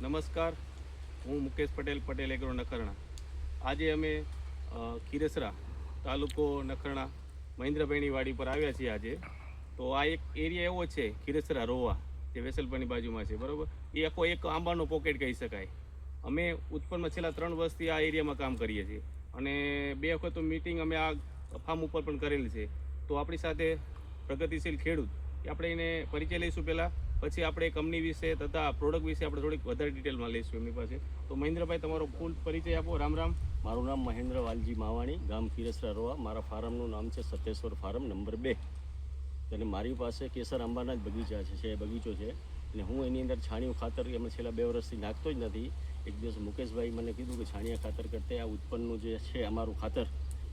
નમસ્કાર, હું મુકેશ પટેલ એગ્રો નખત્રાણા. આજે અમે ખીરસરા તાલુકો નખત્રાણા મહેન્દ્રભાઈની વાડી પર આવ્યા છીએ આજે. તો આ એક એરિયા એવો છે ખીરસરા રોવા, જે વેસલપરની બાજુમાં છે, બરાબર. એ આખો એક આંબાનો પોકેટ કહી શકાય. અમે ઉત્પન્નમાં છેલ્લા 3 વર્ષથી આ એરિયામાં કામ કરીએ છીએ અને 2 વખત મીટિંગ અમે આ ફાર્મ ઉપર પણ કરેલી છે. તો આપણી સાથે પ્રગતિશીલ ખેડૂત, આપણે એને પરિચય લઈશું પહેલાં, પછી આપણે કંપની વિશે તથા પ્રોડક્ટ વિશે આપણે થોડીક વધારે ડિટેલમાં લઈશું એમની પાસે. તો મહેન્દ્રભાઈ, તમારો ફૂલ પરિચય આપો. રામ રામ. મારું નામ મહેન્દ્ર વાલજી માવાણી, ગામ ખીરસરા રોવા. મારા ફાર્મનું નામ છે સત્યેશ્વર ફાર્મ નંબર 2. અને મારી પાસે કેસર આંબાના જ બગીચા છે, બગીચો છે. અને હું એની અંદર છાણિયું ખાતર અમે છેલ્લા 2 વર્ષથી નાખતો જ નથી. એક દિવસ મુકેશભાઈ મને કીધું કે છાણિયા ખાતર કરતાં આ ઉત્પન્નનું જે છે અમારું ખાતર,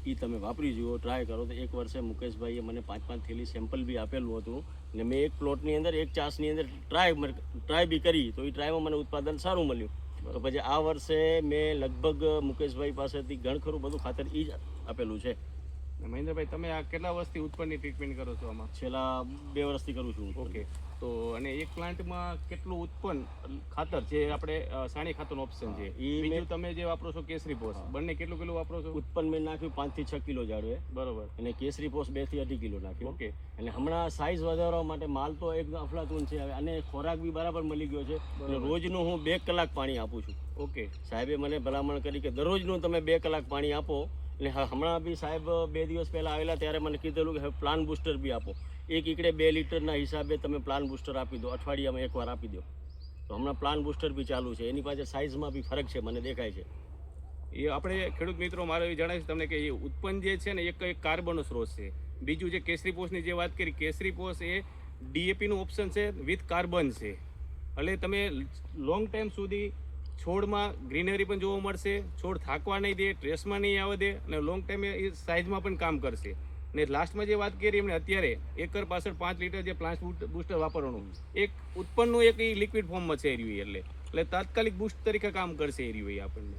એ તમે વાપરી જુઓ, ટ્રાય કરો. તો 1 વર્ષે મુકેશભાઈએ મને 5-5 થેલી સેમ્પલ બી આપેલું હતું. અને મેં એક પ્લોટની અંદર એક ચાસની અંદર ટ્રાય બી કરી, તો એ ટ્રાયમાં મને ઉત્પાદન સારું મળ્યું. તો પછી આ વર્ષે મેં લગભગ મુકેશભાઈ પાસેથી ઘણખરું બધું ખાતર એ જ આપેલું છે. મહેન્દ્રભાઈ, તમે આ કેટલા વર્ષથી ઉત્પન્નની ટ્રીટમેન્ટ કરો છો? આમાં છેલ્લા 2 વર્ષથી કરું છું. ઓકે. તો અને એક પ્લાન્ટમાં કેટલું ઉત્પન્ન ખાતર જે આપણે સાણી ખાતરનો ઓપ્શન છે, એ બીજું તમે જે વાપરો છો કેસરી પોસ, બંને કેટલું વાપરો છો? ઉત્પન્ન મેં નાખ્યું 5 થી 6 કિલો જાડવે, બરોબર. અને કેસરી પોસ 2 થી 2.5 કિલો નાખ્યું. ઓકે. અને હમણાં સાઇઝ વધારવા માટે માલ તો એકદમ અફલાતુન છે હવે, અને ખોરાક બી બરાબર મળી ગયો છે. અને રોજનું હું 2 કલાક પાણી આપું છું. ઓકે. સાહેબે મને ભલામણ કરી કે દરરોજનું તમે 2 કલાક પાણી આપો. એટલે હમણાં બી સાહેબ 2 દિવસ પહેલાં આવેલા ત્યારે મને કીધેલું કે હવે પ્લાન બૂસ્ટર બી આપો. 1 એકડે 2 લીટરના હિસાબે તમે પ્લાન બૂસ્ટર આપી દો, અઠવાડિયામાં 1 વાર આપી દો. તો હમણાં પ્લાન બૂસ્ટર બી ચાલુ છે. એની પાસે સાઇઝમાં બી ફરક છે, મને દેખાય છે. એ આપણે ખેડૂત મિત્રો, મારે એ જણાવીશ તમને કે એ ઉત્પન્ન જે છે ને, એક કાર્બનનો સ્ત્રોત છે. બીજું જે કેસરી પોસની જે વાત કરી, કેસરી પોસ એ ડીએપીનું ઓપ્શન છે વિથ કાર્બન છે. એટલે તમે લોંગ ટાઈમ સુધી છોડમાં ગ્રીનરી પણ જોવા મળશે, છોડ થાકવા નહીં દે, સ્ટ્રેસમાં નહીં આવવા દે, અને લોંગ ટાઈમે એ સાઇઝમાં પણ કામ કરશે. ને લાસ્ટમાં જે વાત કરી એમણે, અત્યારે એકર પાછળ 5 લીટર જે પ્લાન્ટ બૂસ્ટર વાપરવાનું, એક ઉત્પન્નનું એક લિક્વિડ ફોર્મમાં છે એ એટલે તાત્કાલિક બૂસ્ટ તરીકે કામ કરશે એ રહ્યું. આપણને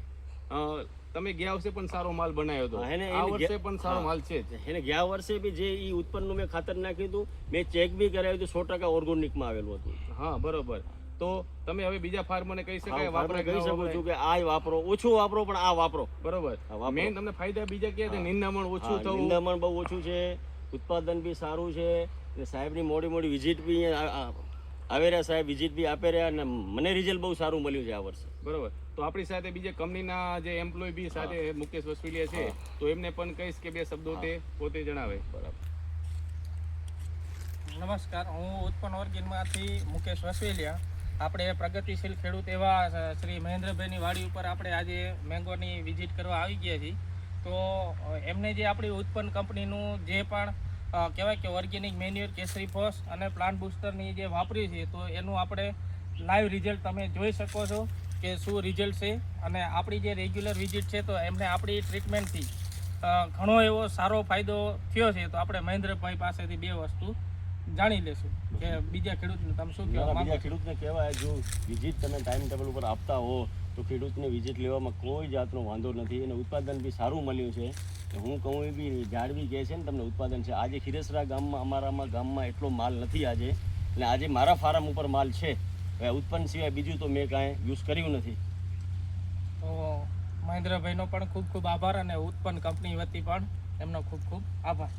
તમે ગયા વર્ષે પણ સારો માલ બનાવ્યો હતો, આ વર્ષે પણ સારો માલ છે. એને ગયા વર્ષે બી જે એ ઉત્પન્નનું મેં ખાતર નાખ્યું હતું, મેં ચેક બી કરાવ્યું હતું, 100% ઓર્ગોનિકમાં આવેલું હતું. હા, બરોબર. તો તમે હવે બીજા ફાર્મને કહી શકાય, કહી શકું છું કે આ વાપરો, ઓછું વાપરો પણ આ વાપરો. બરોબર. મેન તમને ફાયદા બીજા ક્યાં છે? નિંદામણ ઓછું થવું, નિંદામણ બહુ ઓછું છે, ઉત્પાદન બી સારું છે. અને સાહેબની મોડી વિઝિટ બી આવે રહ્યા, સાહેબ વિઝિટ બી આપે રહ્યા, અને મને રિઝલ્ટ બહુ સારું મળ્યું છે આ વર્ષે. બરોબર. તો આપણી સાથે બીજા કંપનીના જે એમ્પ્લોય બી સાથે મુકેશ વસવીલિયા છે, તો એમને પણ કહીશ કે 2 શબ્દો તે પોતે જણાવે. બરાબર. નમસ્કાર, હું ઉત્પન્ન ઓર્ગેનમાંથી મુકેશ વસવેલિયા. આપણે પ્રગતિશીલ ખેડૂત એવા શ્રી મહેન્દ્રભાઈની વાડી ઉપર આપણે આજે મેંગોની વિઝિટ કરવા આવી ગયા છીએ. તો એમને જે આપણી ઉત્પન્ન કંપનીનું જે પણ કહેવાય કે ઓર્ગેનિક મેન્યુઅર, કેસરી ફોસ અને પ્લાન્ટ બૂસ્ટરની જે વાપરી છે, તો એનું આપણે લાઈવ રિઝલ્ટ તમે જોઈ શકો છો કે શું રિઝલ્ટ છે. અને આપણી જે રેગ્યુલર વિઝિટ છે, તો એમને આપણી ટ્રીટમેન્ટથી ઘણો એવો સારો ફાયદો થયો છે. તો આપણે મહેન્દ્રભાઈ પાસેથી 2 વસ્તુ જાણી લેશું કે બીજા ખેડૂતને તમે શું કહેવા માંગો? બીજા ખેડૂતને કહેવાય, જો વિઝિટ તમે ટાઈમ ટેબલ ઉપર આપતા હો તો ખેડૂતને વિઝિટ લેવામાં કોઈ જાતનો વાંધો નથી. અને ઉત્પાદન બી સારું મળ્યું છે. હું કહું એ બી ઝાડવી કહે છે ને તમને ઉત્પાદન છે. આજે ખીરસરા ગામમાં અમારામાં ગામમાં એટલો માલ નથી આજે, અને આજે મારા ફાર્મ ઉપર માલ છે. ઉત્પન્ન સિવાય બીજું તો મેં કાંઈ યુઝ કર્યું નથી. તો મહેન્દ્રભાઈનો પણ ખૂબ ખૂબ આભાર, અને ઉત્પન્ન કંપની વતી પણ એમનો ખૂબ ખૂબ આભાર.